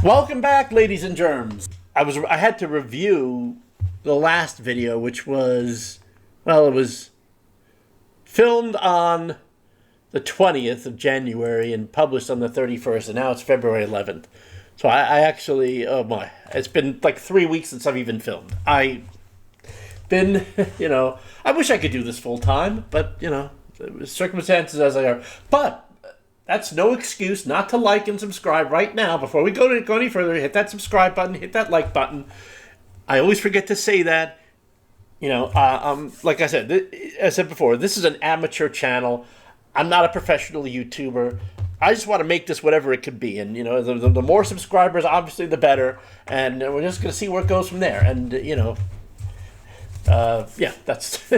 Welcome back, ladies and germs. I had to review the last video, which was, well, it was filmed on the 20th of January and published on the 31st, and now it's February 11th. So I actually, oh my, it's been like 3 weeks since I've even filmed. I wish I could do this full time, but, circumstances as they are. But that's no excuse not to like and subscribe right now. Before we go any further, hit that subscribe button, hit that like button. I always forget to say that. Like I said, as I said before, this is an amateur channel. I'm not a professional YouTuber. I just want to make this whatever it could be. And, the more subscribers, obviously, the better. And we're just going to see where it goes from there. And, that's...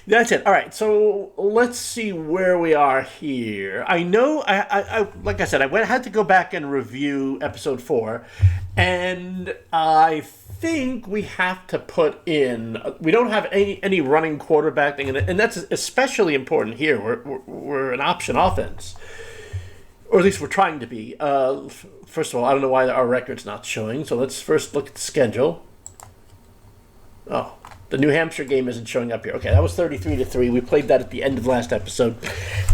That's it. All right, so let's see where we are here. I know, I like I said, had to go back and review episode 4, and I think we have to put in. We don't have any running quarterback thing, and that's especially important here. We're an option offense, or at least we're trying to be. First of all, I don't know why our record's not showing. So let's first look at the schedule. Oh. The New Hampshire game isn't showing up here. Okay, that was 33-3. We played that at the end of last episode.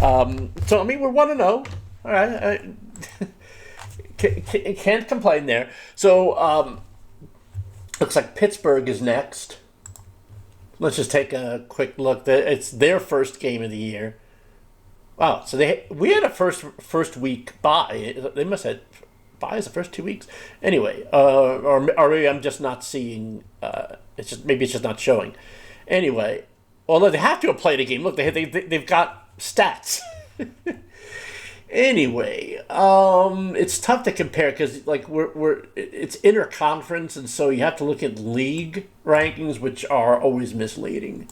We're 1-0. All right. Can't complain there. So, looks like Pittsburgh is next. Let's just take a quick look. It's their first game of the year. Wow, so we had a first week bye. They must have buys the first 2 weeks. Anyway, or maybe I'm just not seeing. Maybe it's just not showing. Anyway, although they have to have played a game. Look, they've got stats. Anyway, it's tough to compare because it's interconference, and so you have to look at league rankings, which are always misleading.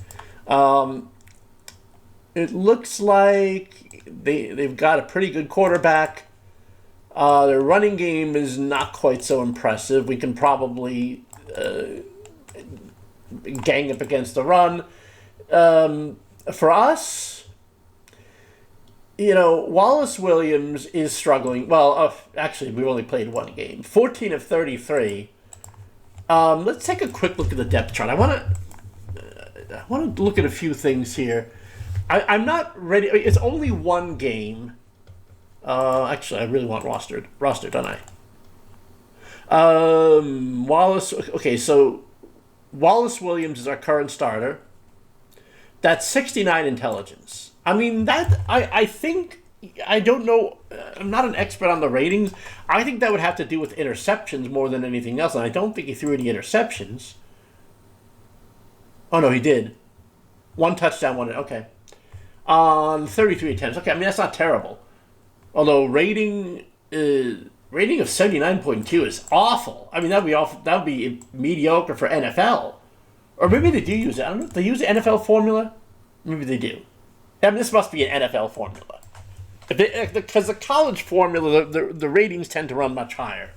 It looks like they've got a pretty good quarterback. Their running game is not quite so impressive. We can probably gang up against the run. For us, Wallace Williams is struggling. Well, actually, we've only played one game. 14 of 33. Let's take a quick look at the depth chart. I want to look at a few things here. I'm not ready. It's only one game. Actually, I really want rostered, don't I? Wallace. Okay, so Wallace Williams is our current starter. That's 69 intelligence. I mean, I think, I don't know, I'm not an expert on the ratings. I think that would have to do with interceptions more than anything else, and I don't think he threw any interceptions. Oh, no, he did. 1 touchdown, okay. On 33 attempts. Okay, I mean, that's not terrible. Although rating of 79.2 is awful. I mean, that'd be awful. That'd be mediocre for NFL. Or maybe they do use it. I don't know if they use the NFL formula. Maybe they do. I mean, this must be an NFL formula. Because the college formula, the ratings tend to run much higher.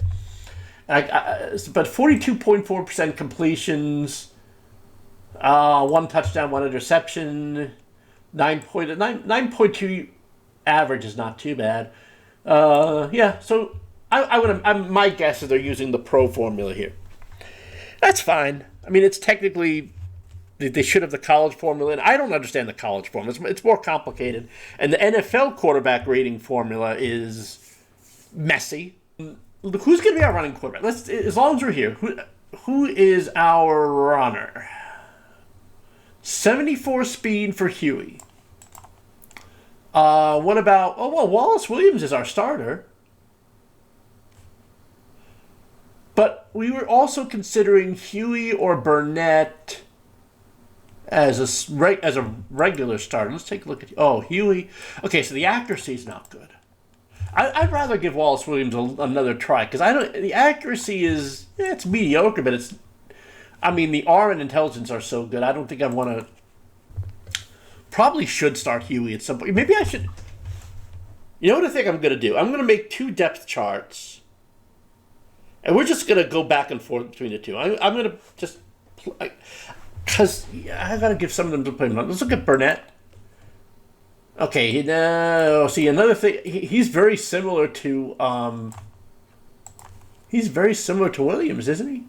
But 42.4% completions, 1 touchdown, 1 interception, 9.2 average is not too bad. So my guess is they're using the pro formula here. That's fine. I mean, it's technically, they should have the college formula, and I don't understand the college formula. It's more complicated. And the NFL quarterback rating formula is messy. Who's going to be our running quarterback? As long as we're here, who is our runner? 74 speed for Huey. What about... Oh, well, Wallace Williams is our starter. But we were also considering Huey or Burnett as a regular starter. Let's take a look at... Oh, Huey. Okay, so the accuracy is not good. I'd rather give Wallace Williams another try, because the accuracy is... it's mediocre, but it's... I mean, the arm and intelligence are so good, I don't think I'd want to... Probably should start Huey at some point. Maybe I should... You know what I think I'm going to do? I'm going to make 2 depth charts. And we're just going to go back and forth between the two. I'm going to just... Because I got to give some of them to play. Let's look at Burnett. Okay, see, another thing... He's very similar to... He's very similar to Williams, isn't he?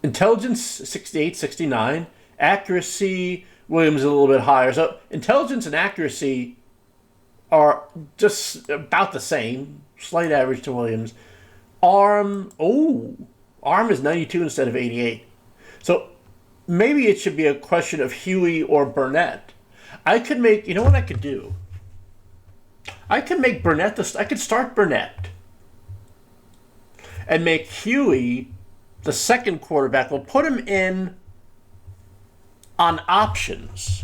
Intelligence, 68, 69. Accuracy, Williams is a little bit higher. So intelligence and accuracy are just about the same. Slight average to Williams. Arm is 92 instead of 88. So maybe it should be a question of Huey or Burnett. I could make, you know what I could do? I could make Burnett, I could start Burnett and make Huey the second quarterback. We'll put him in on options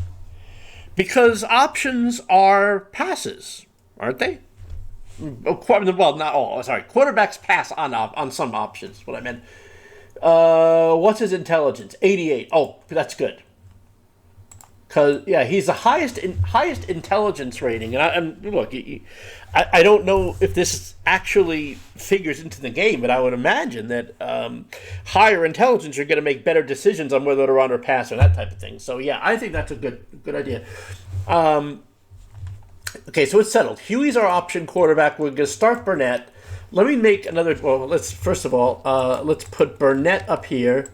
because options are passes, aren't they? Well, not all. Sorry, quarterbacks pass on some options. What I meant. What's his intelligence? 88. Oh, that's good. Cause yeah, he's the highest intelligence rating, and look, I don't know if this actually figures into the game, but I would imagine that higher intelligence are going to make better decisions on whether to run or pass or that type of thing. So yeah, I think that's a good idea. Okay, so it's settled. Huey's our option quarterback. We're going to start Burnett. Let me make another. Well, let's first of all let's put Burnett up here.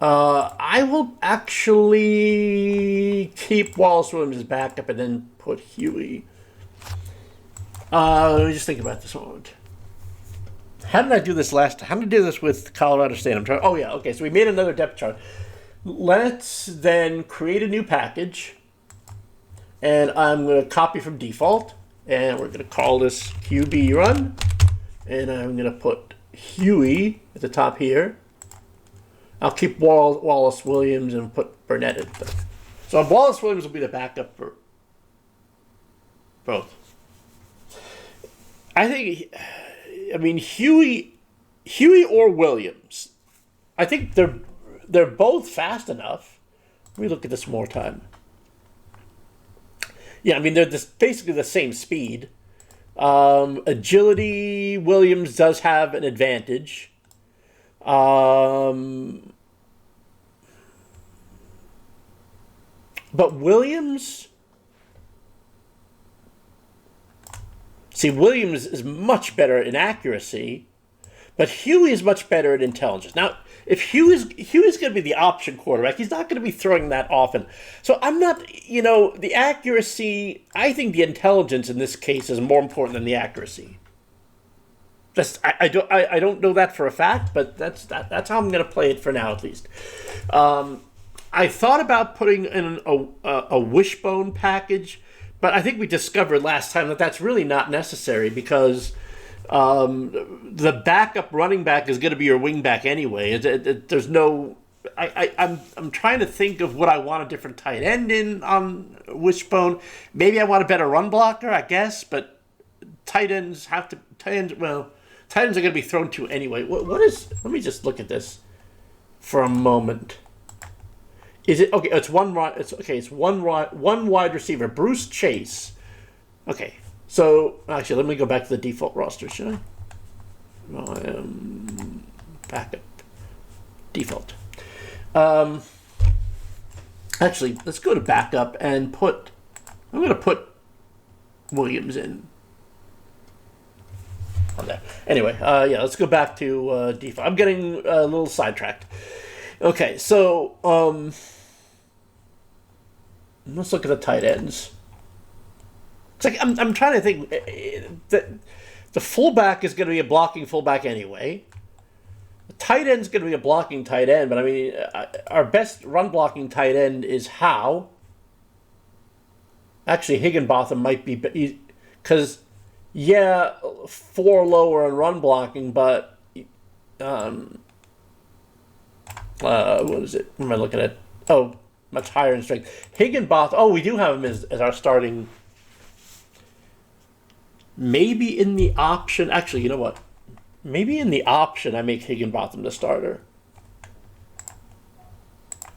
I will actually keep Wallace Williams as backup and then put Huey. Let me just think about this moment. How did I do this last time? How did I do this with Colorado State? I'm trying. Oh yeah, okay. So we made another depth chart. Let's then create a new package, and I'm going to copy from default, and we're going to call this QB run, and I'm going to put Huey at the top here. I'll keep Wallace Williams and put Burnett in. So Wallace Williams will be the backup for both. I think, I mean, Huey or Williams. I think they're both fast enough. Let me look at this more time. Yeah, I mean, they're basically the same speed. Agility, Williams does have an advantage. But Williams, Williams is much better in accuracy, but Huey is much better at intelligence. Now, if Huey's going to be the option quarterback, he's not going to be throwing that often. So I'm not, the accuracy, I think the intelligence in this case is more important than the accuracy. I don't know that for a fact, but that's how I'm going to play it for now, at least. I thought about putting in a wishbone package, but I think we discovered last time that that's really not necessary because the backup running back is going to be your wing back anyway. There's no. I'm trying to think of what I want a different tight end in on wishbone. Maybe I want a better run blocker, I guess, but tight ends are going to be thrown to anyway. What is? Let me just look at this for a moment. Is it okay? It's one. It's one wide receiver. Bruce Chase. Okay. So actually, let me go back to the default roster, should I? Backup. Default. Actually, let's go to backup and put. I'm going to put Williams in. On there. Anyway, let's go back to default. I'm getting a little sidetracked. Okay, so let's look at the tight ends. It's like I'm trying to think that the fullback is going to be a blocking fullback anyway. The tight end is going to be a blocking tight end, but I mean, our best run blocking tight end is Howe. Actually, Higginbotham might be because 4 lower in run blocking, but what is it? What am I looking at? Oh, much higher in strength. Higginbotham. Oh, we do have him as our starting. Maybe in the option. Actually, you know what? Maybe in the option I make Higginbotham the starter.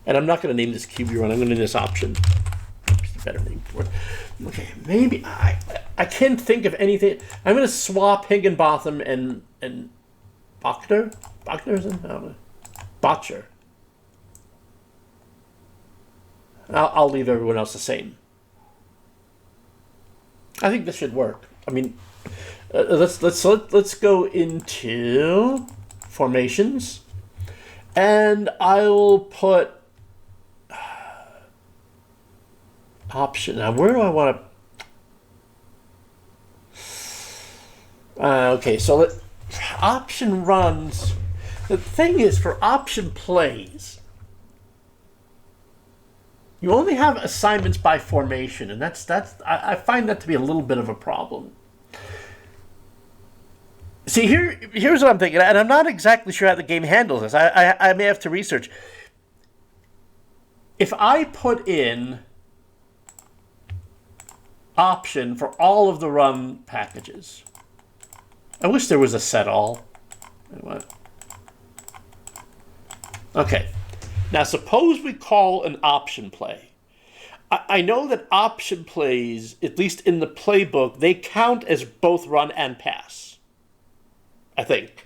And I'm not going to name this QB run. I'm going to name this option. It's a better name for it. Okay, maybe I can't think of anything. I'm going to swap Higginbotham and Bachner. Bachner is in? I don't know. Botcher. I'll leave everyone else the same. I think this should work. I mean, let's go into formations, and I will put option. Now, where do I want to? Okay, so option runs. The thing is, for option plays, you only have assignments by formation, and I find that to be a little bit of a problem. See, here's what I'm thinking, and I'm not exactly sure how the game handles this. I may have to research. If I put in option for all of the run packages, I wish there was a set all. What? Okay. Now, suppose we call an option play. I know that option plays, at least in the playbook, they count as both run and pass. I think.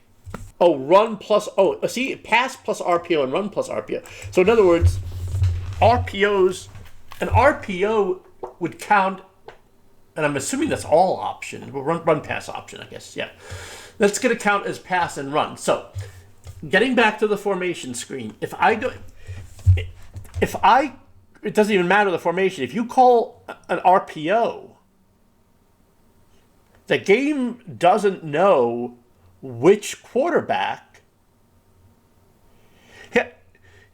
Oh, run plus... Oh, see, pass plus RPO and run plus RPO. So, in other words, RPOs... An RPO would count... And I'm assuming that's all option. Well, run pass option, I guess. Yeah. That's going to count as pass and run. So, getting back to the formation screen, if I go... It doesn't even matter the formation. If you call an RPO, the game doesn't know which quarterback.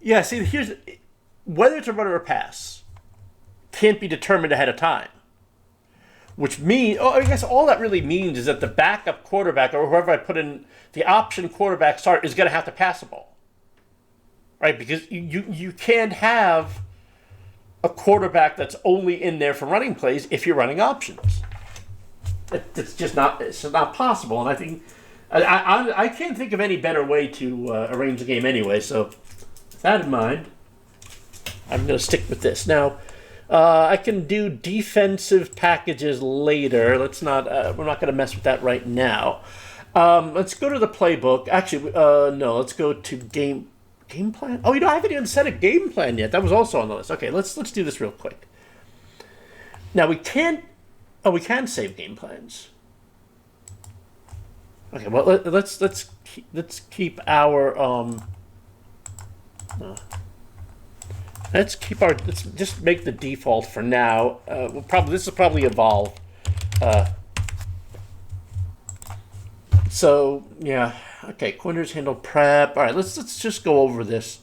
Yeah, see, here's... Whether it's a run or a pass can't be determined ahead of time. Which means... Oh, I guess all that really means is that the backup quarterback, or whoever I put in the option quarterback start, is going to have to pass the ball. Right? Because you can't have a quarterback that's only in there for running plays if you're running options. It's just not... It's not possible. And I think... I can't think of any better way to arrange the game anyway, so with that in mind, I'm going to stick with this. Now, I can do defensive packages later. Let's not. We're not going to mess with that right now. Let's go to the playbook. Actually, no. Let's go to game plan. Oh, I haven't even set a game plan yet. That was also on the list. Okay, let's do this real quick. Now we can't. Oh, we can save game plans. Okay, well let's keep our let's just make the default for now. This will probably evolve. So yeah, okay. Corners handle prep. All right, let's just go over this.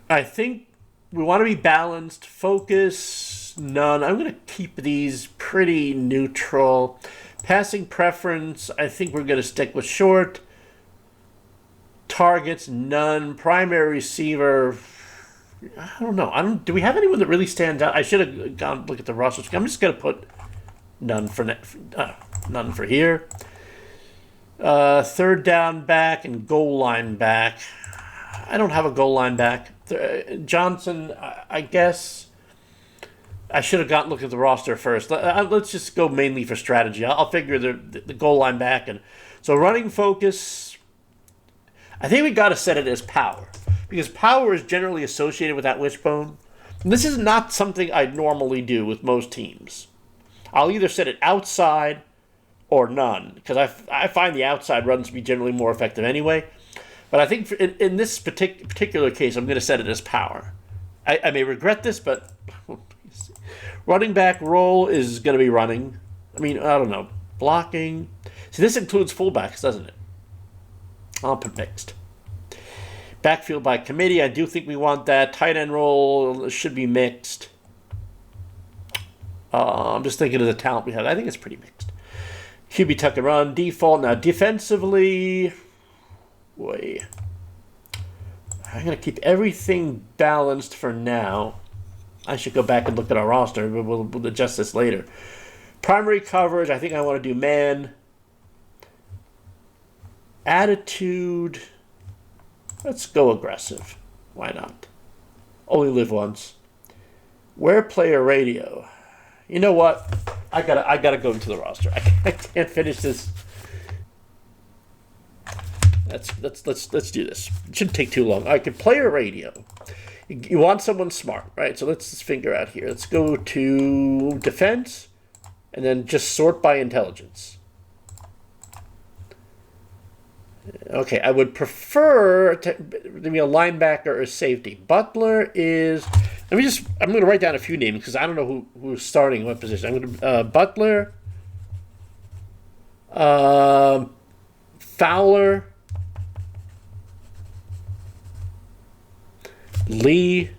I think we want to be balanced. Focus none. I'm going to keep these pretty neutral. Passing preference, I think we're going to stick with short. Targets, none. Primary receiver, I don't know. Do we have anyone that really stands out? I should have gone look at the roster. I'm just going to put none for here. Third down back and goal line back. I don't have a goal line back. Johnson, I guess... I should have gotten look at the roster first. Let's just go mainly for strategy. I'll figure the goal line back. And so running focus, I think we got to set it as power. Because power is generally associated with that wishbone. And this is not something I normally do with most teams. I'll either set it outside or none. Because I find the outside runs to be generally more effective anyway. But I think in this particular case, I'm going to set it as power. I may regret this, but... Running back role is going to be running. I mean, I don't know. Blocking. See, this includes fullbacks, doesn't it? I'll put mixed. Backfield by committee. I do think we want that. Tight end role should be mixed. I'm just thinking of the talent we have. I think it's pretty mixed. QB tuck and run. Default. Now, defensively... Wait. I'm going to keep everything balanced for now. I should go back and look at our roster, but we'll adjust this later. Primary coverage, I think I want to do man. Attitude, let's go aggressive. Why not? Only live once. Wear player radio. You know what? I gotta go into the roster. I can't finish this. Let's do this. It shouldn't take too long. I can player radio. You want someone smart, right? So let's just figure out here. Let's go to defense, and then just sort by intelligence. Okay, I would prefer to be a linebacker or safety. Butler is. I'm going to write down a few names because I don't know who's starting in what position. I'm going to Butler, Fowler, Lee,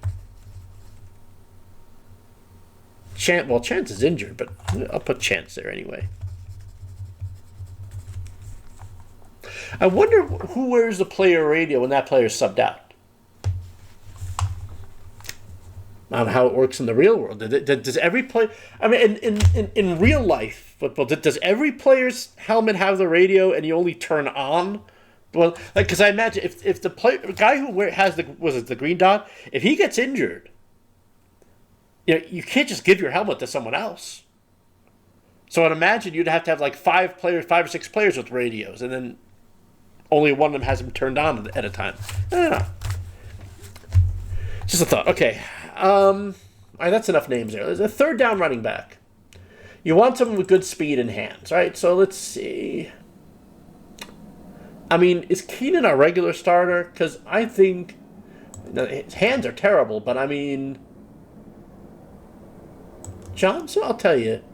Chance. Well, Chance is injured, but I'll put Chance there anyway. I wonder who wears the player radio when that player's subbed out. I don't know how it works in the real world. Does every player? I mean, in real life football, does every player's helmet have the radio and you only turn on? Well, like, because I imagine if the guy who has the green dot, if he gets injured, you can't just give your helmet to someone else. So I'd imagine you'd have to have like 5 or 6 players with radios, and then only one of them has them turned on at a time. I don't know. Just a thought. Okay. All right, that's enough names there. There's a third down running back. You want someone with good speed and hands, right? So let's see. I mean, is Keenan a regular starter? Because I think his hands are terrible, but I mean, Johnson, I'll tell you,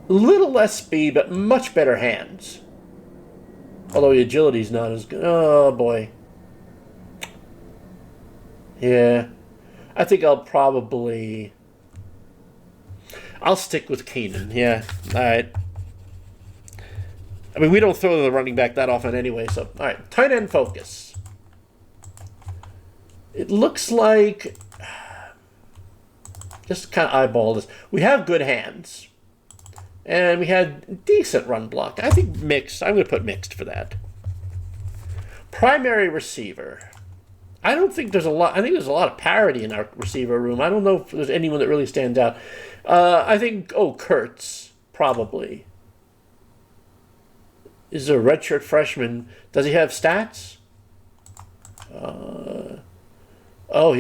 a little less speed, but much better hands. Although the agility's not as good. Oh, boy. Yeah. I think I'll stick with Keenan. Yeah. All right. I mean, we don't throw the running back that often anyway, so. All right. Tight end focus. It looks like. Just kind of eyeball this. We have good hands. And we had decent run block. I think mixed. I'm going to put mixed for that. Primary receiver. I don't think there's a lot. I think there's a lot of parity in our receiver room. I don't know if there's anyone that really stands out. I think, Kurtz, probably. Is a redshirt freshman. Does he have stats? He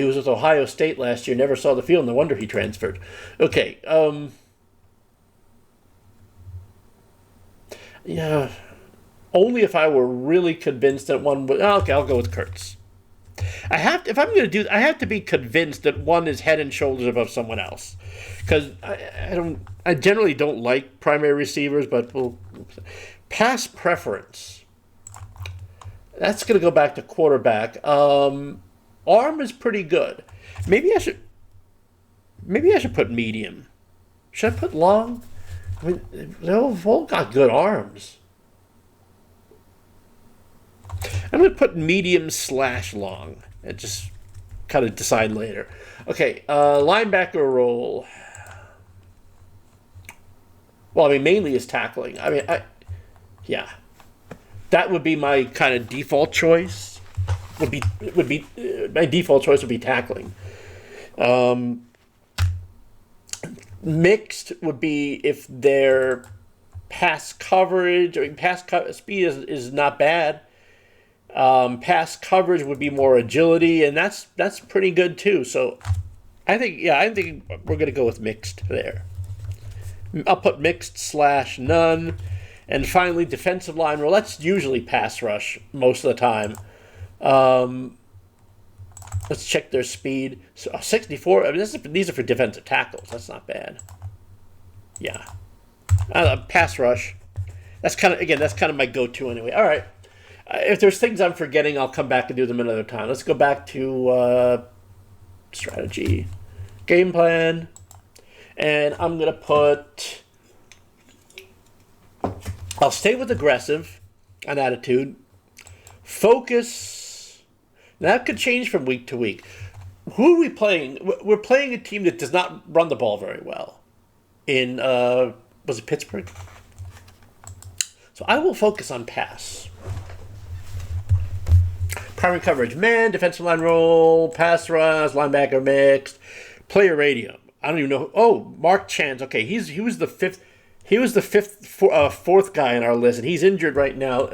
was with Ohio State last year. Never saw the field. No wonder he transferred. Okay. Yeah. Only if I were really convinced that one would. Okay, I'll go with Kurtz. I have to be convinced that one is head and shoulders above someone else, because I generally don't like primary receivers, but pass preference. That's going to go back to quarterback. Arm is pretty good. Maybe I should put medium. Should I put long? I mean, they've all got good arms. I'm going to put medium/long and just kind of decide later. Okay, linebacker role. Well, I mean, mainly is tackling. I mean, yeah. That would be my kind of default choice. My default choice would be tackling. Mixed would be if their pass coverage, speed is not bad. Pass coverage would be more agility, and that's pretty good too. So I think we're gonna go with mixed there. I'll put mixed/none. And finally, defensive line role. That's usually pass rush most of the time. Let's check their speed. So 64. I mean, these are for defensive tackles. That's not bad. Yeah. Pass rush. That's kind of my go-to anyway. All right. If there's things I'm forgetting, I'll come back and do them another time. Let's go back to strategy, game plan, and I'm gonna put. I'll stay with aggressive, an attitude. Focus. Now, that could change from week to week. Who are we playing? We're playing a team that does not run the ball very well. In was it Pittsburgh? So I will focus on pass. Primary coverage, man. Defensive line role, pass rush, linebacker mixed, player radio. I don't even know. Oh, Mark Chance. Okay, he was the fifth. He was the fourth guy on our list, and he's injured right now.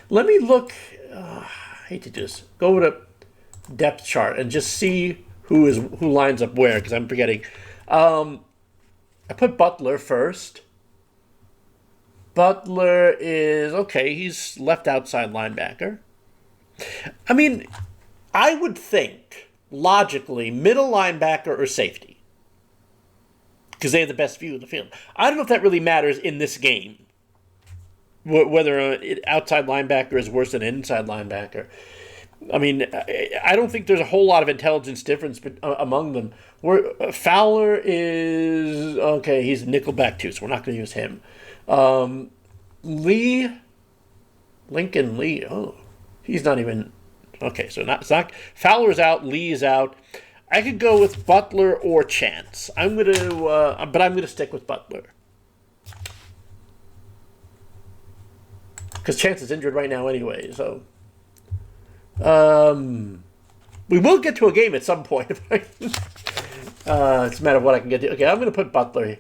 Let me look. I hate to do this. Go over to depth chart and just see who lines up where, because I'm forgetting. I put Butler first. Butler is okay. He's left outside linebacker. I mean, I would think logically middle linebacker or safety because they have the best view of the field. I don't know if that really matters in this game. Whether an outside linebacker is worse than an inside linebacker. I mean, I don't think there's a whole lot of intelligence difference among them. Fowler is okay. He's nickelback too, so we're not going to use him. Lincoln Lee. Oh, he's not even okay. So it's not Fowler's out. Lee is out. I could go with Butler or Chance. I'm gonna stick with Butler because Chance is injured right now anyway. So. We will get to a game at some point. It's a matter of what I can get to. Okay, I'm going to put Butler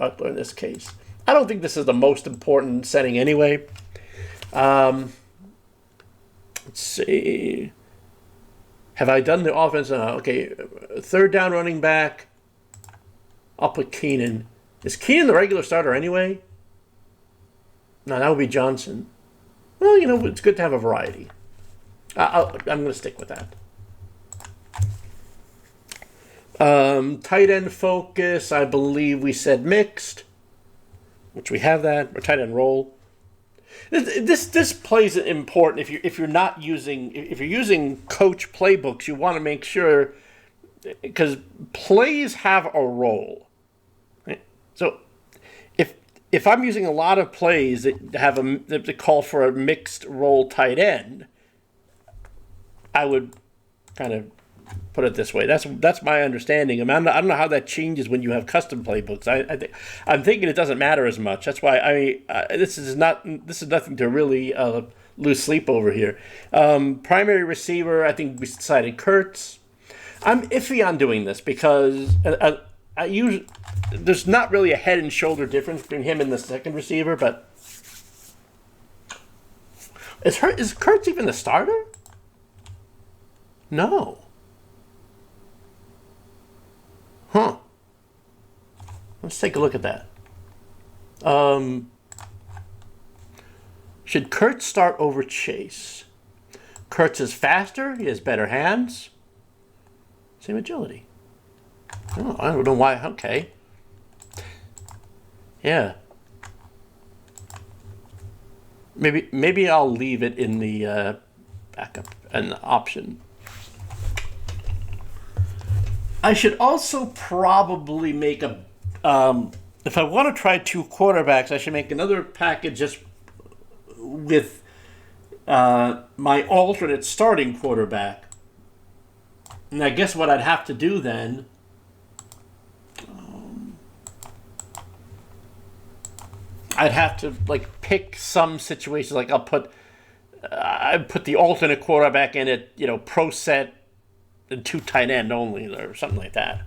in this case. I don't think this is the most important setting anyway. Let's see. Have I done the offense? Okay, third down running back. I'll put Keenan. Is Keenan the regular starter anyway? No, that would be Johnson. Well, it's good to have a variety. I'm going to stick with that. Tight end focus, I believe we said mixed, which we have that, or tight end roll. This plays important if you're using coach playbooks, you want to make sure because plays have a role. Right? So if I'm using a lot of plays that call for a mixed role tight end, I would kind of put it this way. That's my understanding. I don't know how that changes when you have custom playbooks. I'm thinking it doesn't matter as much. That's why this is nothing to really lose sleep over here. Primary receiver, I think we decided Kurtz. I'm iffy on doing this because there's not really a head and shoulder difference between him and the second receiver. But is Kurtz even the starter? No. Huh. Let's take a look at that. Should Kurtz start over Chase? Kurtz is faster. He has better hands. Same agility. Oh, I don't know why. Okay. Yeah. Maybe I'll leave it in the backup and option. I should also probably make if I want to try two quarterbacks, I should make another package just with my alternate starting quarterback. And I guess what I'd have to do then, I'd have to pick some situations. Like I put the alternate quarterback in it, pro set. And two tight end only, or something like that.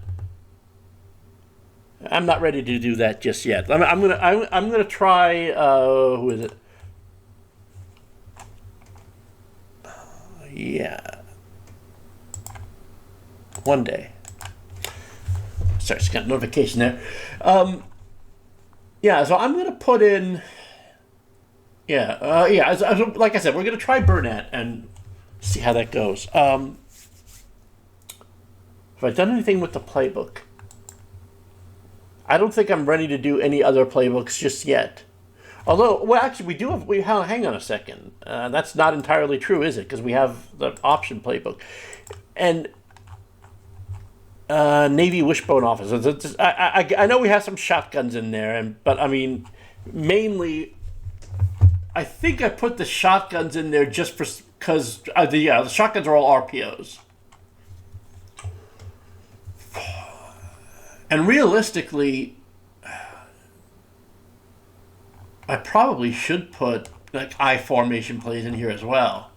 I'm not ready to do that just yet. I'm gonna try. Who is it? Yeah. One day. Sorry, just got a notification there. Yeah, so I'm gonna put in. Yeah, like I said, we're gonna try Burnett and see how that goes. Have I done anything with the playbook? I don't think I'm ready to do any other playbooks just yet. Although, well, actually, hang on a second. That's not entirely true, is it? Because we have the option playbook. And Navy Wishbone Officers. I know we have some shotguns in there, but I mean, mainly, I think I put the shotguns in there just because the shotguns are all RPOs. And realistically, I probably should put I formation plays in here as well.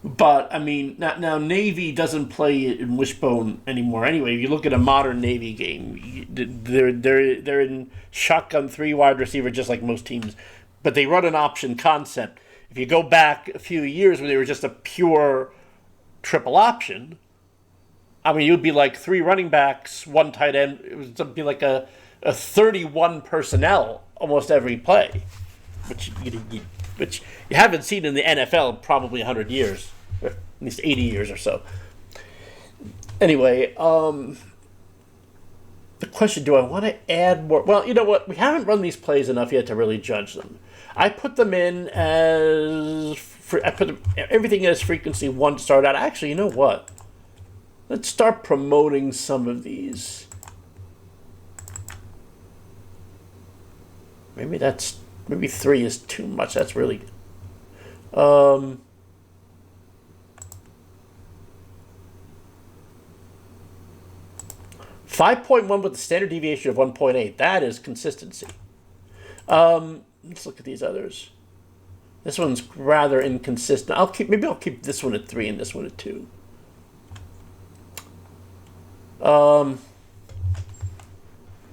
But I mean, now Navy doesn't play in Wishbone anymore. Anyway, if you look at a modern Navy game, they're in shotgun 3 wide receiver just like most teams, but they run an option concept. If you go back a few years when they were just a pure triple option, I mean, you'd be like 3 running backs, 1 tight end. It would be like a 31 personnel almost every play, which you haven't seen in the NFL in probably 100 years, or at least 80 years or so. Anyway, the question, do I want to add more? Well, you know what? We haven't run these plays enough yet to really judge them. I put them in as... I put everything as frequency 1 to start out. Actually, you know what? Let's start promoting some of these. Maybe 3 is too much. That's really good. 5.1 with a standard deviation of 1.8. That is consistency. Let's look at these others. This one's rather inconsistent. Maybe I'll keep this one at 3 and this one at 2.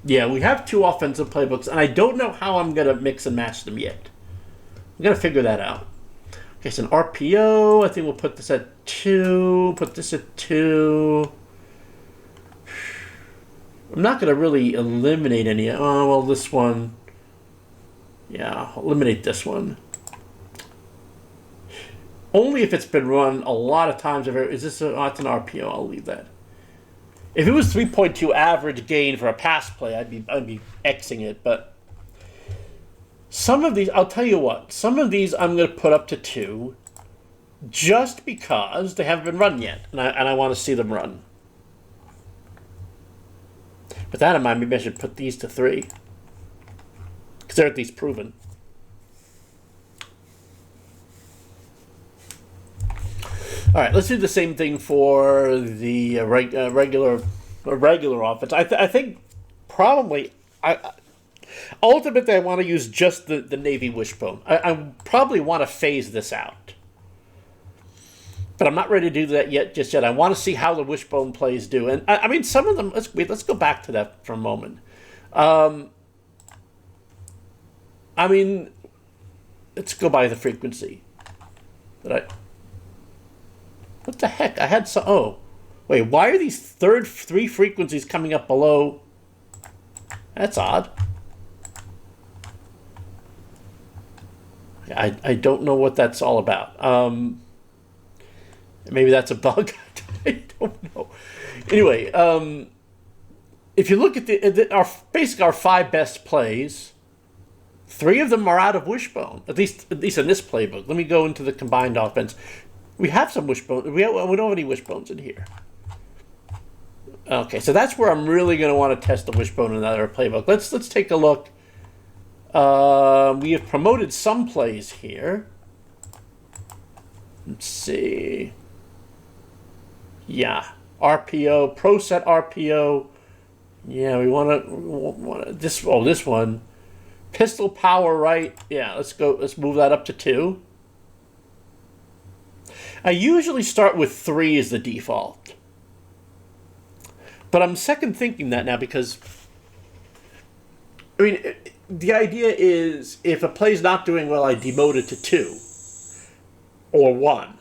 Yeah, we have 2 offensive playbooks, and I don't know how I'm going to mix and match them yet. I'm going to figure that out. Okay, so an RPO, I think we'll put this at 2, put this at 2. I'm not going to really eliminate any. Oh, well, this one. Yeah, I'll eliminate this one. Only if it's been run a lot of times. Is this it's an RPO? I'll leave that. If it was 3.2 average gain for a pass play, I'd be Xing it. But some of these, I'll tell you what, some of these I'm going to put up to 2, just because they haven't been run yet, and I want to see them run. With that in mind, maybe I should put these to 3, because they're at least proven. All right, let's do the same thing for the regular offense. I think probably ultimately I want to use just the Navy wishbone. I probably want to phase this out, but I'm not ready to do that just yet. I want to see how the wishbone plays do, and I mean some of them. Let's go back to that for a moment. I mean, let's go by the frequency. What the heck? I had some... Oh. Wait, why are these 3 frequencies coming up below? That's odd. I don't know what that's all about. Maybe that's a bug. I don't know. Anyway, if you look at our 5 best plays, 3 of them are out of wishbone. At least in this playbook. Let me go into the combined offense. We have some wishbone. We don't have any wishbones in here. Okay, so that's where I'm really going to want to test the wishbone in another playbook. Let's take a look. We have promoted some plays here. Let's see. Yeah, RPO, pro set RPO. Yeah, we want to this one. Pistol power right. Yeah, let's move that up to 2. I usually start with 3 as the default. But I'm second thinking that now because, I mean, the idea is if a play's not doing well, I demote it to 2 or 1.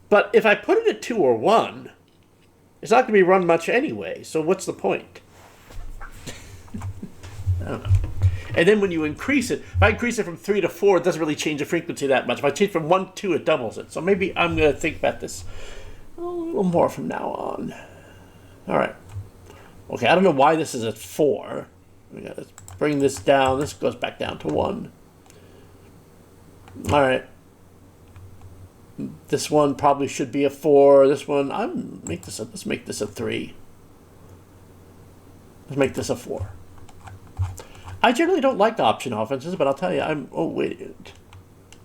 But if I put it at 2 or 1, it's not going to be run much anyway, so what's the point? I don't know. And then when you increase it, if I increase it from 3 to 4, it doesn't really change the frequency that much. If I change from 1 to 2, it doubles it. So maybe I'm going to think about this a little more from now on. All right. Okay, I don't know why this is at 4. Let's bring this down. This goes back down to 1. All right. This one probably should be a 4. This one, let's make this a 3. Let's make this a 4. I generally don't like option offenses, but I'll tell you, oh, wait.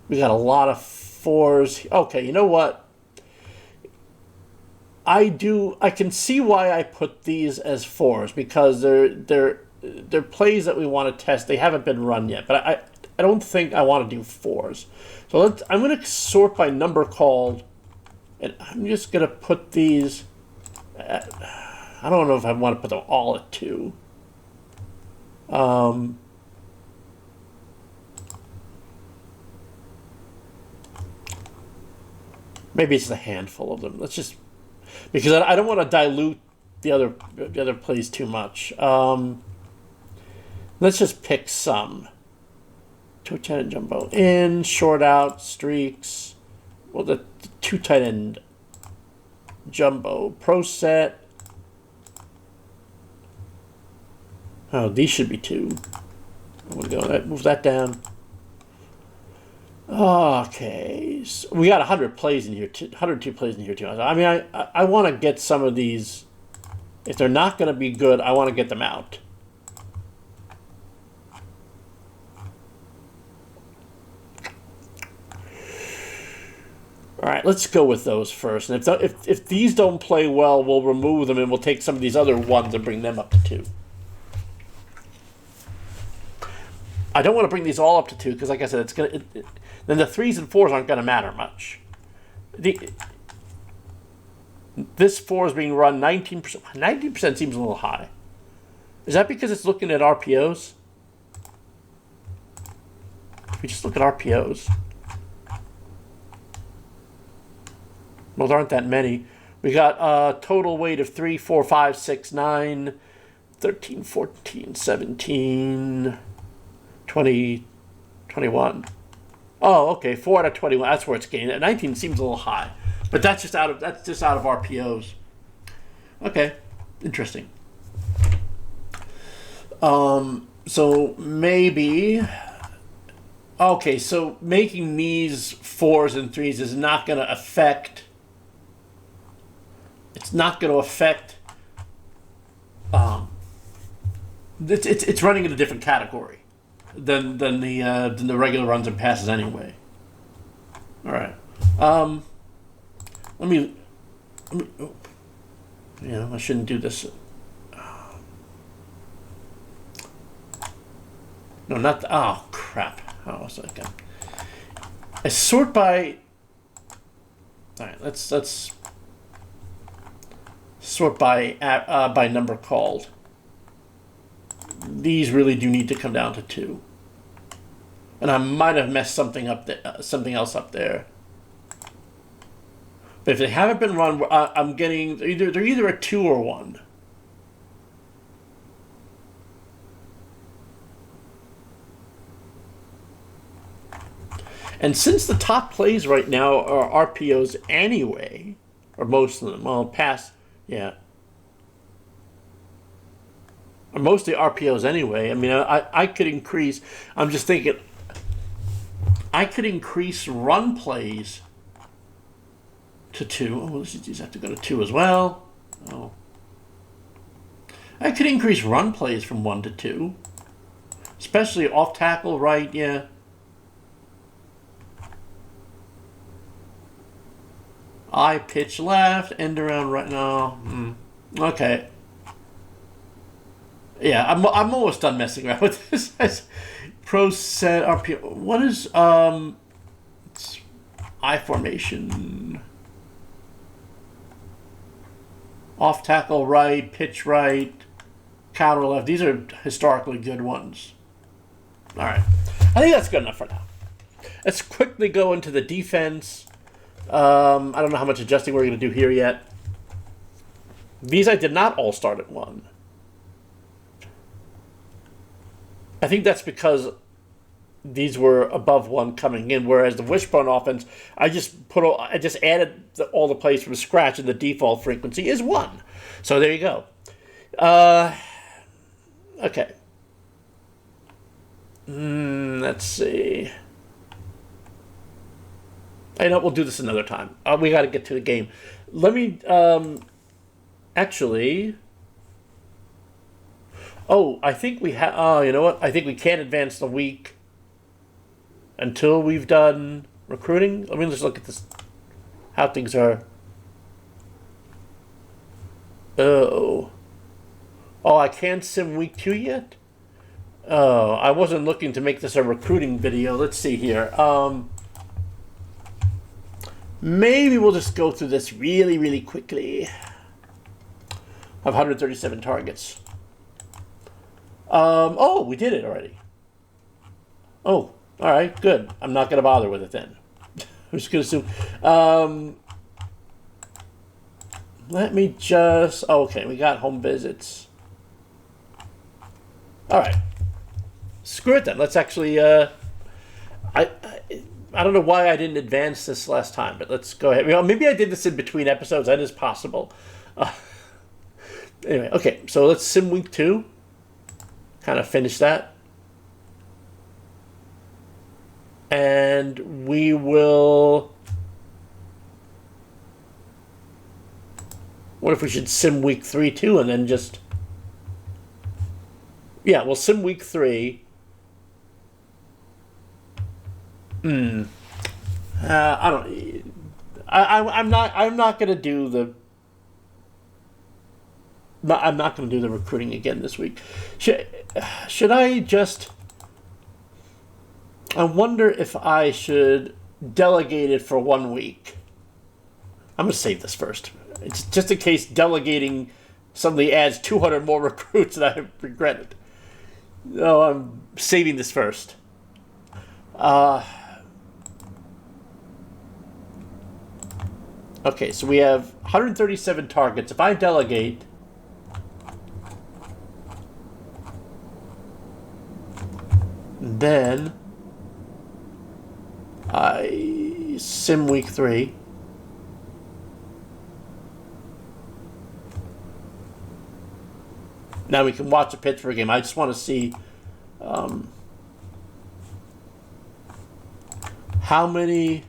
We got a lot of 4s. Okay, you know what? I can see why I put these as 4s, because they're plays that we want to test. They haven't been run yet, but I don't think I want to do 4s. So I'm going to sort by number called, and I'm just going to put these I don't know if I want to put them all at 2. Maybe it's a handful of them. Let's just, because I don't want to dilute the other plays too much. Let's just pick some. Two tight end jumbo in, short out, streaks. Well, the two tight end jumbo pro set. Oh, these should be two. I'm gonna go. Move that down. Okay, so we got 100 plays in here. 102 plays in here too. I mean, I want to get some of these. If they're not going to be good, I want to get them out. All right, let's go with those first. And if these don't play well, we'll remove them and we'll take some of these other ones and bring them up to 2. I don't want to bring these all up to 2 because, like I said, it's gonna. Then the 3s and 4s aren't going to matter much. This 4 is being run 19%. 19% seems a little high. Is that because it's looking at RPOs? If we just look at RPOs. Well, there aren't that many. We got a total weight of 3, 4, 5, 6, 9, 13, 14, 17, 20, 21. Oh, okay, 4 out of 21. That's where it's gained. 19 seems a little high, but that's just out of RPOs. Okay, interesting. So maybe. Okay, so making these 4s and 3s is not going to affect. It's not going to affect. It's running in a different category than the regular runs and passes anyway. All right. Let me. Oh, yeah, I shouldn't do this. No, not. Oh crap! How was that again? I sort by. All right. Let's sort by number called. These really do need to come down to 2. And I might have messed something else up there. But if they haven't been run, I'm getting they're either a 2 or 1. And since the top plays right now are RPOs anyway, or most of them, well, pass, yeah. Or mostly RPOs anyway. I mean, I could increase, I'm just thinking, I could increase run plays to 2. Oh, these have to go to 2 as well. Oh. I could increase run plays from 1 to 2. Especially off tackle, right, yeah. I pitch left, end around right now. Okay. Yeah, I'm almost done messing around with this. Pro set RPO. What is it's I formation? Off tackle right, pitch right, counter left. These are historically good ones. All right, I think that's good enough for now. Let's quickly go into the defense. I don't know how much adjusting we're going to do here yet. These I did not all start at 1. I think that's because these were above 1 coming in, whereas the Wishbone offense, I just added all the plays from scratch, and the default frequency is 1. So there you go. Okay. Let's see. I know we'll do this another time. We got to get to the game. Let me actually. Oh, I think we have. Oh, you know what? I think we can't advance the week until we've done recruiting. Let me just look at this. How things are. Oh, I can't sim week 2 yet. Oh, I wasn't looking to make this a recruiting video. Let's see here. Maybe we'll just go through this really, really quickly. I have 137 targets. Oh, we did it already. Oh, all right, good. I'm not going to bother with it then. I'm just going to assume. Let me just. Okay, we got home visits. All right. screw it then. Let's actually. I I don't know why I didn't advance this last time, but let's go ahead. Maybe I did this in between episodes. That is possible. Anyway, okay. So let's sim week 2. Kind of finish that. And we will... What if we should sim week 3 too, and then just... Yeah, we'll sim week 3. I don't... I'm not gonna do the... I'm not gonna do the recruiting again this week. Should I just... I wonder if I should delegate it for 1 week. I'm going to save this first. It's just in case delegating suddenly adds 200 more recruits and I regret it. No, I'm saving this first. Okay, so we have 137 targets. If I delegate... Then... I sim week 3. Now we can watch a Pittsburgh game. I just want to see how many...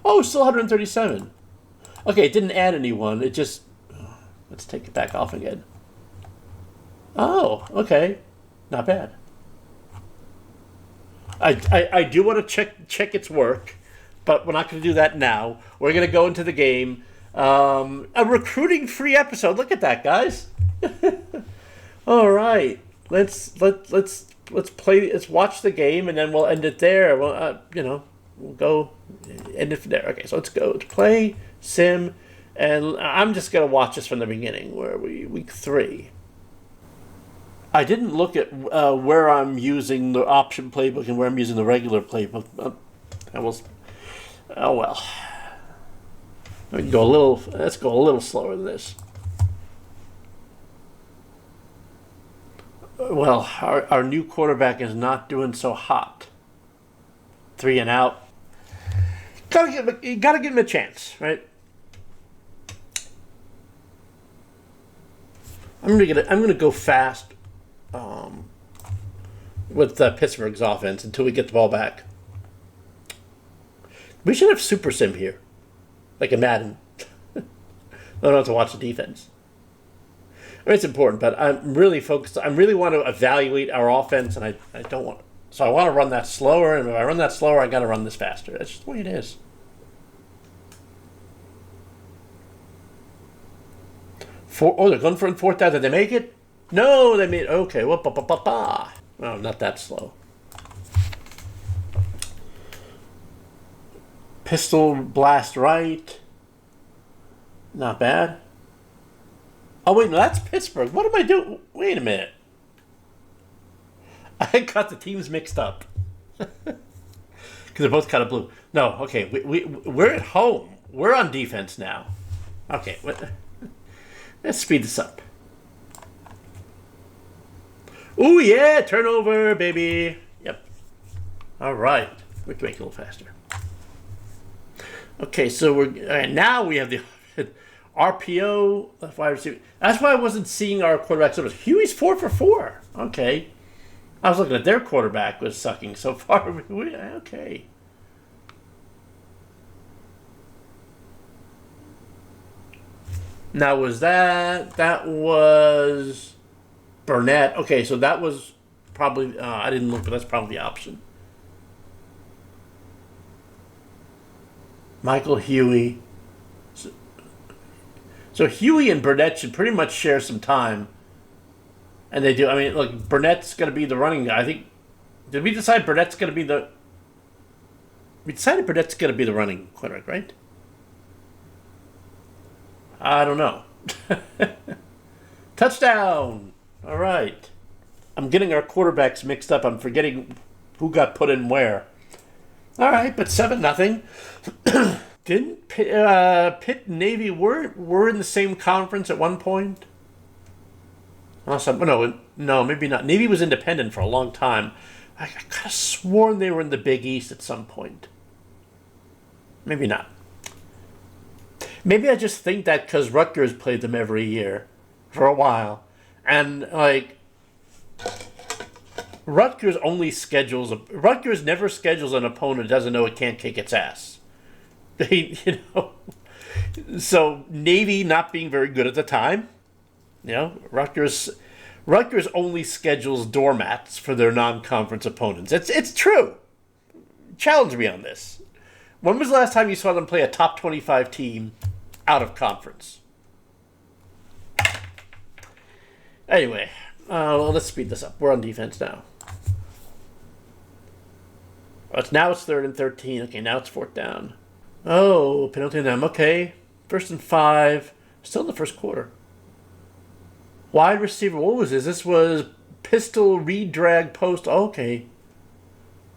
Oh, still 137. Okay, it didn't add anyone. It just... Let's take it back off again. Oh, okay. Not bad. I do want to check its work, but we're not going to do that now. We're going to go into the game. A recruiting free episode. Look at that, guys. All right, let's play. Let's watch the game, and then we'll end it there. Well, we'll go end it from there. Okay, so let's go to play sim, and I'm just going to watch this from the beginning. Where are we? Week 3. I didn't look at where I'm using the option playbook and where I'm using the regular playbook. Oh well. We can go a little. Let's go a little slower than this. Well, our new quarterback is not doing so hot. 3 and out. You gotta give him a chance, right? I'm gonna go fast. With Pittsburgh's offense until we get the ball back. We should have Super Sim here. Like a Madden. I don't have to watch the defense. I mean, it's important, but I'm really focused. I really want to evaluate our offense, and I don't want... So I want to run that slower, and if I run that slower, I got to run this faster. That's just the way it is. They're going for 4th down. Did they make it? No, they made... Okay, Oh, not that slow. Pistol blast right. Not bad. Oh, wait, no, that's Pittsburgh. What am I doing? Wait a minute. I got the teams mixed up. Because they're both kind of blue. No, okay, we're at home. We're on defense now. Okay, let's speed this up. Ooh, yeah, turnover, baby. Yep. All right. We can make it a little faster. Okay, so now we have the RPO. That's why I wasn't seeing our quarterback numbers. Huey's 4 for 4. Okay. I was looking at their quarterback was sucking so far. Okay. Now, was that was... Burnett. Okay, so that was probably... I didn't look, but that's probably the option. Michael Huey. So Huey and Burnett should pretty much share some time. And they do. I mean, look, Burnett's going to be the running guy. I think... Did we decide Burnett's going to be the... We decided Burnett's going to be the running quarterback, right? I don't know. Touchdown! All right. I'm getting our quarterbacks mixed up. I'm forgetting who got put in where. All right, but 7-0. Didn't Pitt and Navy were in the same conference at one point? Unless no, maybe not. Navy was independent for a long time. I could have sworn they were in the Big East at some point. Maybe not. Maybe I just think that because Rutgers played them every year for a while. And, like, Rutgers never schedules an opponent that doesn't know it can't kick its ass. You know? So, Navy not being very good at the time, you know, Rutgers only schedules doormats for their non-conference opponents. It's true. Challenge me on this. When was the last time you saw them play a top 25 team out of conference? Anyway, well, let's speed this up. We're on defense now. Now it's 3rd and 13. Okay, now it's 4th down. Oh, penalty on them. Okay, 1st and 5. Still in the first quarter. Wide receiver. What was this? This was pistol, read, drag, post. Okay.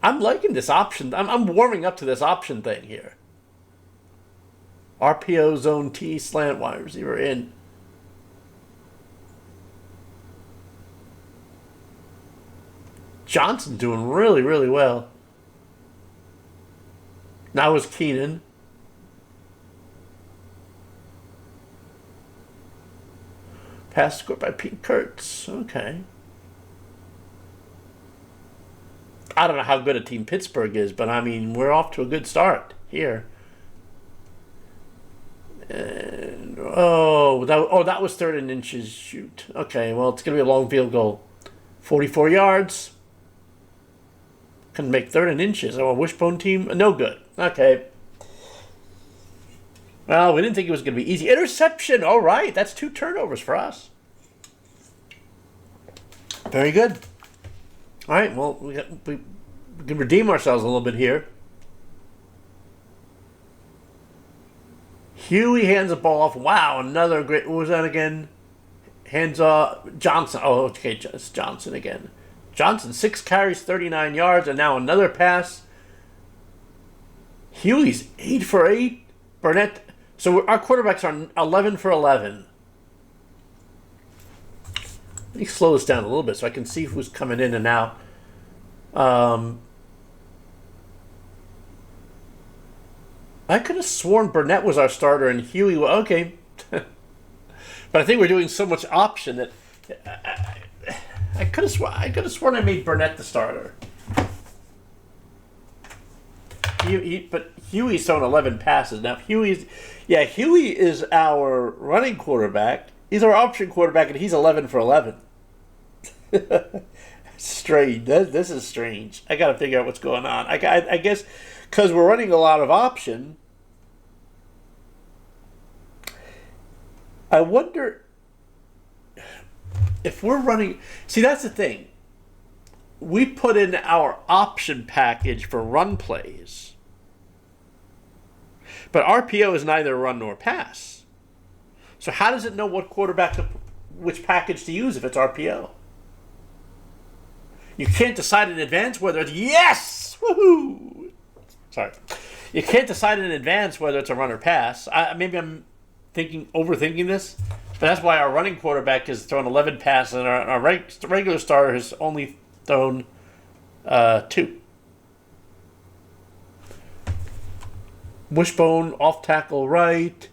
I'm liking this option. I'm warming up to this option thing here. RPO, zone T, slant, wide receiver in. Johnson doing really, really well. Now is Keenan. Pass scored by Pete Kurtz. Okay. I don't know how good a team Pittsburgh is, but I mean, we're off to a good start here. And, that was 3rd and inches. Shoot. Okay, well, it's going to be a long field goal. 44 yards. Can make 3rd and inches. Oh, a wishbone team? No good. Okay. Well, we didn't think it was going to be easy. Interception. All right. That's 2 turnovers for us. Very good. All right. Well, we can redeem ourselves a little bit here. Huey hands the ball off. Wow. Another great. What was that again? Hands off. Johnson. Oh, okay. It's Johnson again. Johnson, 6 carries, 39 yards, and now another pass. Huey's 8 for 8. Burnett. So our quarterbacks are 11 for 11. Let me slow this down a little bit so I can see who's coming in and out. I could have sworn Burnett was our starter and Huey was... Okay. But I think we're doing so much option that... I could have sworn I made Burnett the starter. But Huey's thrown 11 passes. Now, Huey is our running quarterback. He's our option quarterback, and he's 11 for 11. Strange. This is strange. I got to figure out what's going on. I guess because we're running a lot of option, I wonder... If we're running... See, that's the thing. We put in our option package for run plays. But RPO is neither run nor pass. So how does it know which package to use if it's RPO? You can't decide in advance whether it's... Yes! Woohoo! Sorry. You can't decide in advance whether it's a run or pass. Maybe I'm overthinking this. But that's why our running quarterback has thrown 11 passes, and our regular starter has only thrown 2. Wishbone, off tackle right.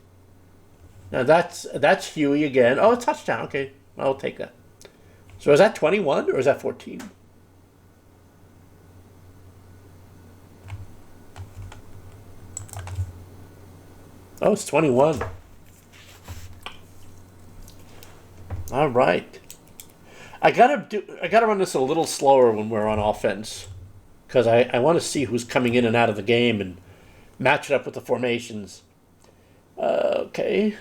Now that's Huey again. Oh, a touchdown. Okay, I'll take that. So is that 21 or is that 14? Oh, it's 21. All right. I gotta run this a little slower when we're on offense, because I want to see who's coming in and out of the game and match it up with the formations. Okay.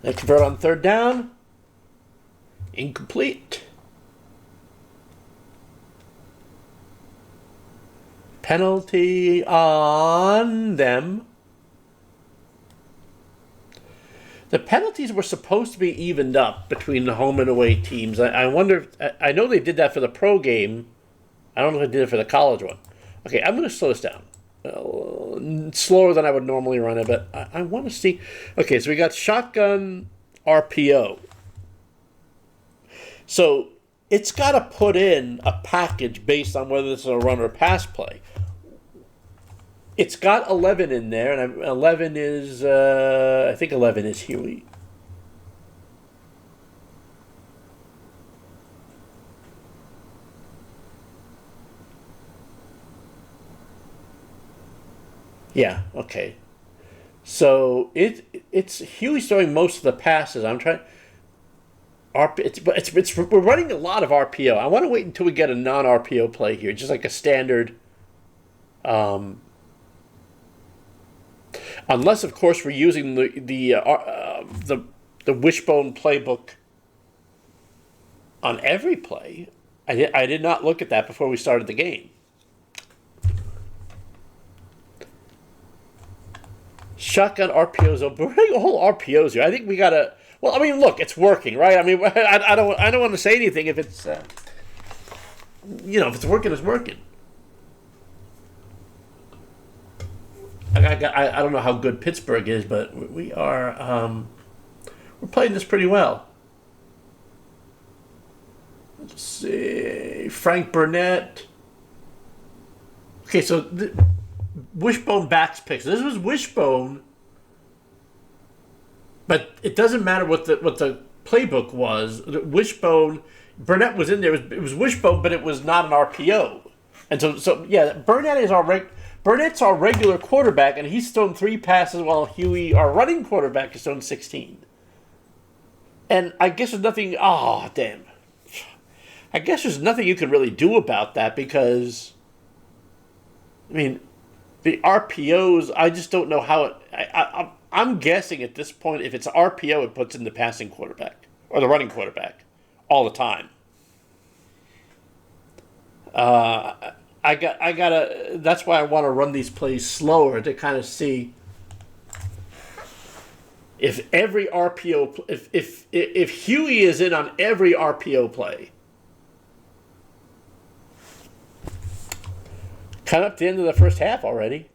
They convert on 3rd down. Incomplete. Penalty on them. The penalties were supposed to be evened up between the home and away teams. I wonder... I know they did that for the pro game. I don't know if they did it for the college one. Okay, I'm going to slow this down. Slower than I would normally run it, but I want to see... Okay, so we got shotgun RPO. So it's got to put in a package based on whether this is a run or pass play. It's got 11 in there, and 11 is, I think 11 is Huey. Yeah, okay. So it's Huey's throwing most of the passes. I'm trying. We're running a lot of RPO. I want to wait until we get a non-RPO play here, just like a standard. Unless, of course, we're using the wishbone playbook on every play. I did not look at that before we started the game. Shotgun RPOs. We're running a whole RPOs here. I think we gotta. Well, I mean, look, it's working, right? I mean, I don't want to say anything if it's, if it's working, it's working. I don't know how good Pittsburgh is, but we are we're playing this pretty well. Let's see, Frank Burnett. Okay, so Wishbone backs picks. This was Wishbone, but it doesn't matter what the playbook was. Wishbone, Burnett was in there. It was Wishbone, but it was not an RPO. And so yeah, Burnett's our regular quarterback, and he's thrown 3 passes while Huey, our running quarterback, has thrown 16. And I guess there's nothing. Oh, damn. I guess there's nothing you can really do about that because, I mean, the RPOs, I just don't know how it. I'm guessing at this point, if it's RPO, it puts in the passing quarterback or the running quarterback all the time. I gotta. That's why I want to run these plays slower to kind of see if every RPO, if Huey is in on every RPO play. Kind of up to the end of the first half already.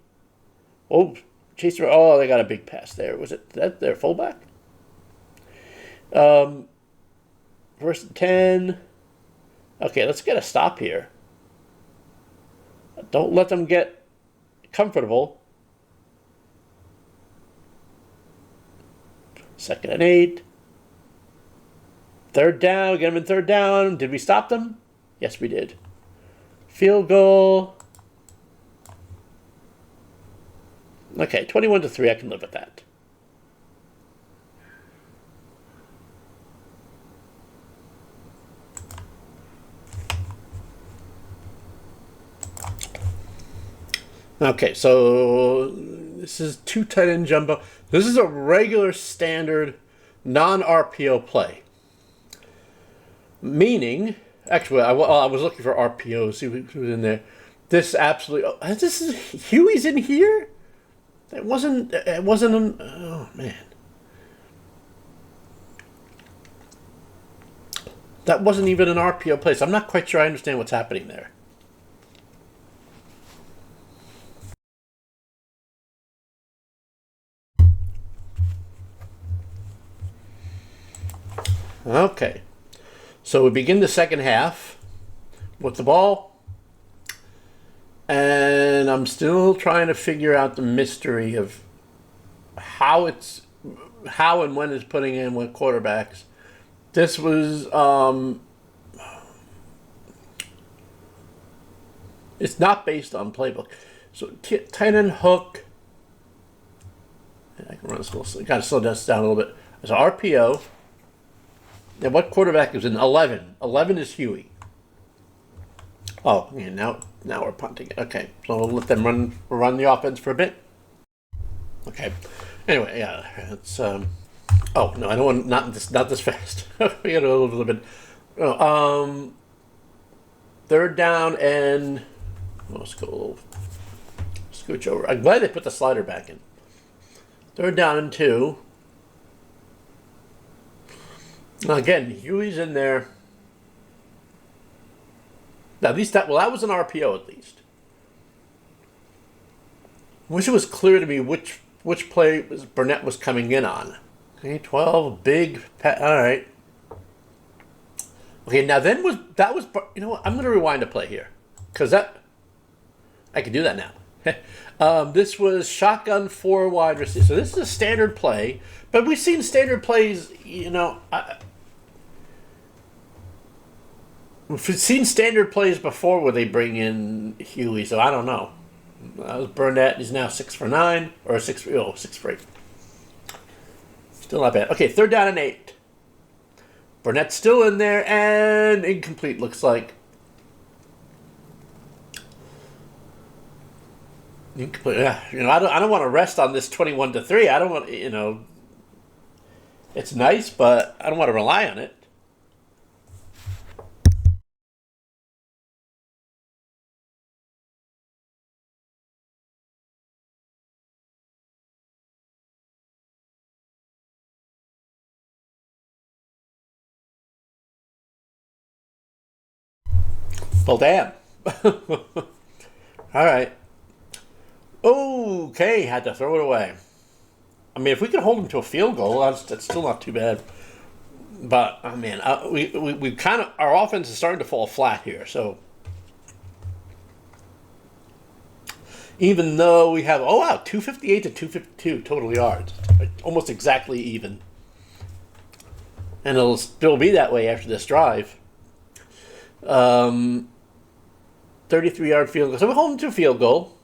Oh, Chaser! Oh, they got a big pass there. Was it that their fullback? First and 10. Okay, let's get a stop here. Don't let them get comfortable. 2nd and 8. 3rd down. Get them in 3rd down. Did we stop them? Yes, we did. Field goal. Okay, 21-3. I can live with that. Okay, so this is 2 tight end jumbo. This is a regular standard non-RPO play. Meaning, actually, I was looking for RPO, see who was in there. This absolutely, this is, Huey's in here? It wasn't oh man. That wasn't even an RPO play, so I'm not quite sure I understand what's happening there. Okay, so we begin the second half with the ball, and I'm still trying to figure out the mystery of how and when it's putting in what quarterbacks. This was it's not based on playbook. So tight end hook. I can run this a little. Got to slow this down a little bit. So RPO. And what quarterback is in 11? 11 is Huey. Oh, yeah, now we're punting it. Okay, so we'll let them run the offense for a bit. Okay. Anyway, yeah, it's oh no, I don't want not this fast. We got a little bit. Oh, 3rd down and let's go a little scooch over. I'm glad they put the slider back in. 3rd down and 2. Again, Huey's in there. Now, at least that was an RPO at least. Wish it was clear to me which play Burnett was coming in on. Okay, 12, big. All right. Okay, now then you know what? I'm going to rewind a play here. Because I can do that now. This was shotgun 4 wide receiver. So this is a standard play. But we've seen standard plays, you know. We've seen standard plays before where they bring in Huey. So I don't know. That was Burnett. He's now 6 for 9. Or 6 for 8. Still not bad. Okay, 3rd down and 8. Burnett's still in there, and incomplete, looks like. Incomplete. You know, I don't want to rest on this 21-3. I don't want, you know, it's nice, but I don't want to rely on it. Well, damn. All right. Okay, had to throw it away. I mean, if we could hold them to a field goal, that's still not too bad. But, oh man, we kind of, our offense is starting to fall flat here. So, even though we have, 258 to 252 total yards. Almost exactly even. And it'll still be that way after this drive. 33-yard field goal. So we're holding to a field goal.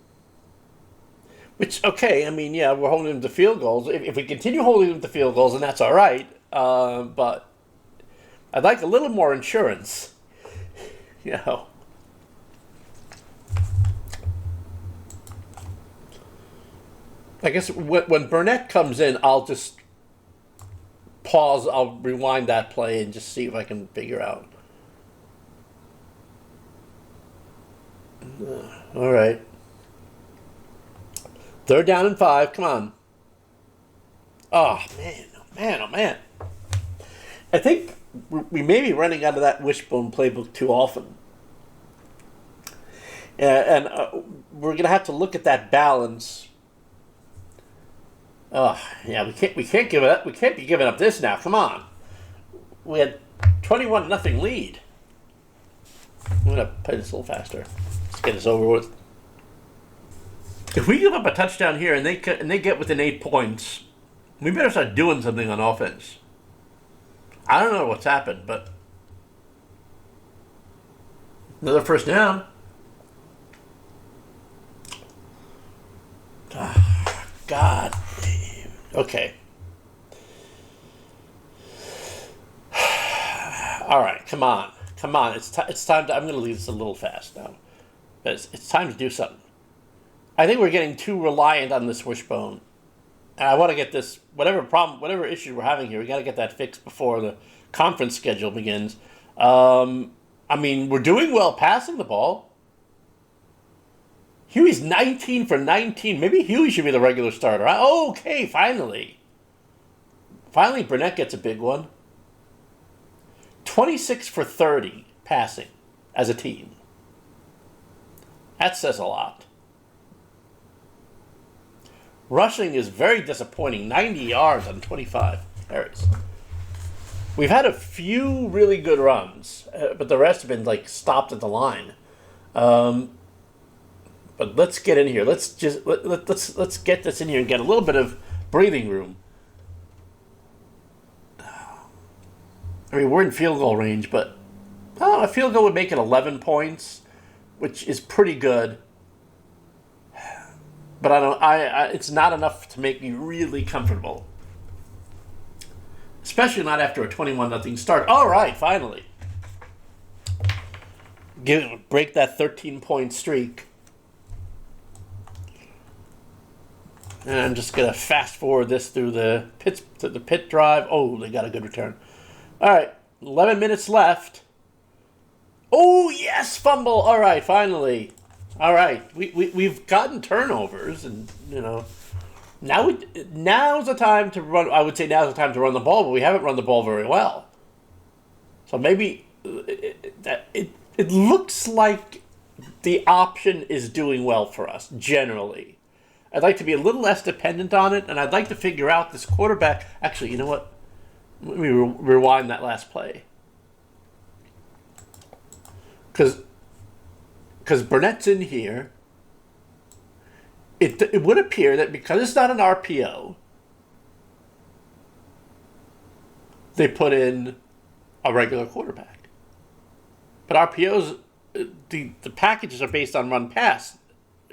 Which, okay, I mean, yeah, we're holding them to field goals. If we continue holding them to field goals, then that's all right. But I'd like a little more insurance. You know. I guess when Burnett comes in, I'll just pause. I'll rewind that play and just see if I can figure out. All right. 3rd down and 5. Come on. Oh, man. Oh, man. Oh, man. I think we may be running out of that wishbone playbook too often. And we're going to have to look at that balance. Oh, yeah, we can't give it up. We can't be giving up this now. Come on. We had 21-0 lead. I'm going to play this a little faster. Let's get this over with. If we give up a touchdown here and they get within 8 points, we better start doing something on offense. I don't know what's happened, but another 1st down. Oh, God. Okay. All right, come on. Come on. It's time to... I'm going to leave this a little fast now. It's time to do something. I think we're getting too reliant on this wishbone. And I want to get this, whatever issue we're having here, we got to get that fixed before the conference schedule begins. I mean, we're doing well passing the ball. Huey's 19 for 19. Maybe Huey should be the regular starter. Okay, finally. Finally, Burnett gets a big one. 26 for 30 passing as a team. That says a lot. Rushing is very disappointing. 90 yards on 25 carries. We've had a few really good runs, but the rest have been stopped at the line. But let's get in here. Let's get this in here and get a little bit of breathing room. I mean, we're in field goal range, but a field goal would make it 11 points, which is pretty good. But it's not enough to make me really comfortable. Especially not after a 21-0 start. All right, finally. Break that 13-point streak. And I'm just going to fast forward this through the pit drive. Oh, they got a good return. All right, 11 minutes left. Oh, yes, fumble. All right, finally. All right, we've gotten turnovers, and now's the time to run. I would say now's the time to run the ball, but we haven't run the ball very well. So maybe it looks like the option is doing well for us generally. I'd like to be a little less dependent on it, and I'd like to figure out this quarterback. Actually, you know what? Let me rewind that last play. because Burnett's in here. It would appear that because it's not an RPO, they put in a regular quarterback. But RPOs, the packages are based on run pass.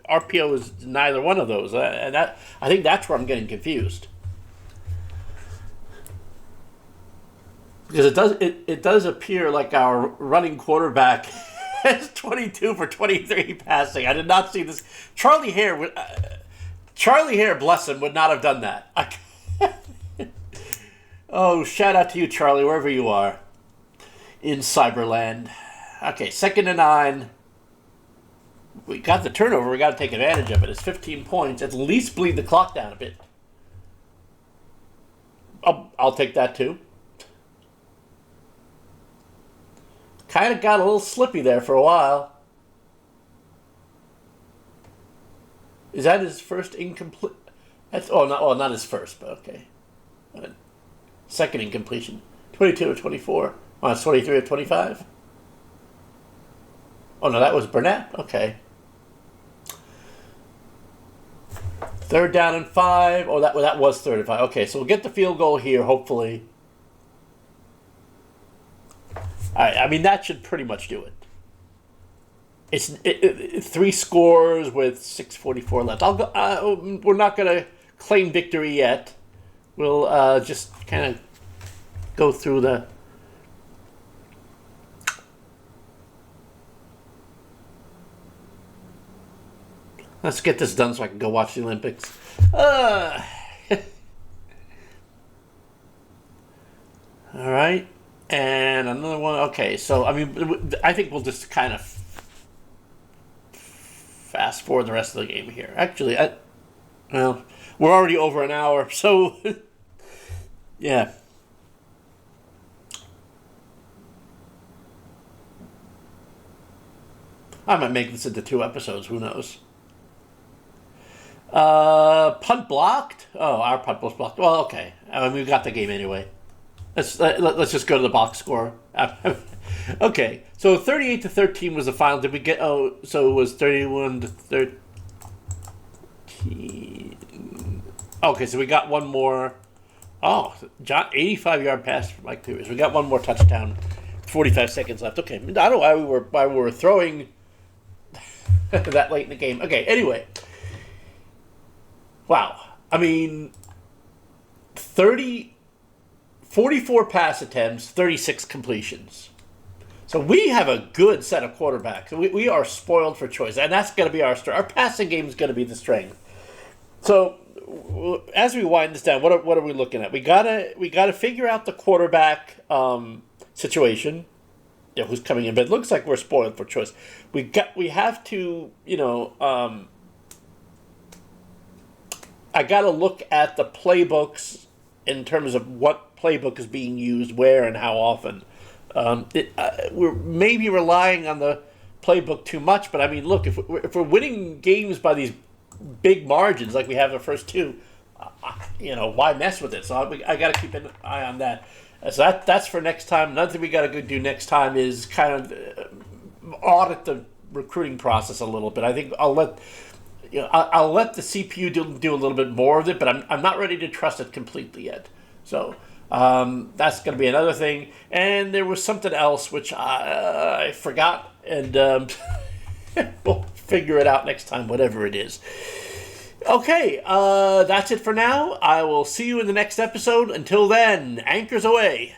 RPO is neither one of those, and I think that's where I'm getting confused. Because it does appear like our running quarterback has 22 for 23 passing. I did not see this. Charlie Hare, bless him, would not have done that. Oh, shout out to you, Charlie, wherever you are in Cyberland. Okay, 2nd and 9. We got the turnover. We got to take advantage of it. It's 15 points. At least bleed the clock down a bit. I'll take that too. Kind of got a little slippy there for a while. Is that his first incomplete? Not his first, but okay. Second incompletion. 22 or 24. Oh, it's 23 or 25. Oh no, that was Burnett. Okay. 3rd down and 5. Oh, that was 3rd and 5. Okay, so we'll get the field goal here, hopefully. All right, I mean, that should pretty much do it. It's 3 scores with 6:44 left. We're not going to claim victory yet. We'll just kind of go through the... Let's get this done so I can go watch the Olympics. All right. And another one. Okay, so, I mean, I think we'll just kind of fast forward the rest of the game here. Actually, we're already over an hour, so, yeah. I might make this into 2 episodes, who knows. Punt blocked? Oh, our punt was blocked. Well, okay. I mean, we got the game anyway. Let's just go to the box score. Okay, so 38-13 was the final. Did we get? Oh, so it was 31-13. Okay, so we got one more. Oh, John, 85-yard pass from Mike Peters. We got one more touchdown. 45 seconds left. Okay, I don't know why we were throwing that late in the game. Okay, anyway. Wow. I mean, 44 pass attempts, 36 completions. So we have a good set of quarterbacks. We are spoiled for choice, and that's going to be our strength. Our passing game is going to be the strength. So as we wind this down, what are we looking at? We gotta figure out the quarterback situation. Yeah, who's coming in? But it looks like we're spoiled for choice. We have to, I got to look at the playbooks in terms of what playbook is being used where and how often. We're maybe relying on the playbook too much, but I mean, look, if we're winning games by these big margins like we have the first 2, why mess with it? So I got to keep an eye on that. So that's for next time. Another thing we got to do next time is kind of audit the recruiting process a little bit. I think I'll let the CPU do a little bit more of it, but I'm not ready to trust it completely yet. So that's going to be another thing. And there was something else which I forgot, and we'll figure it out next time, whatever it is. Okay, that's it for now. I will see you in the next episode. Until then, anchors away.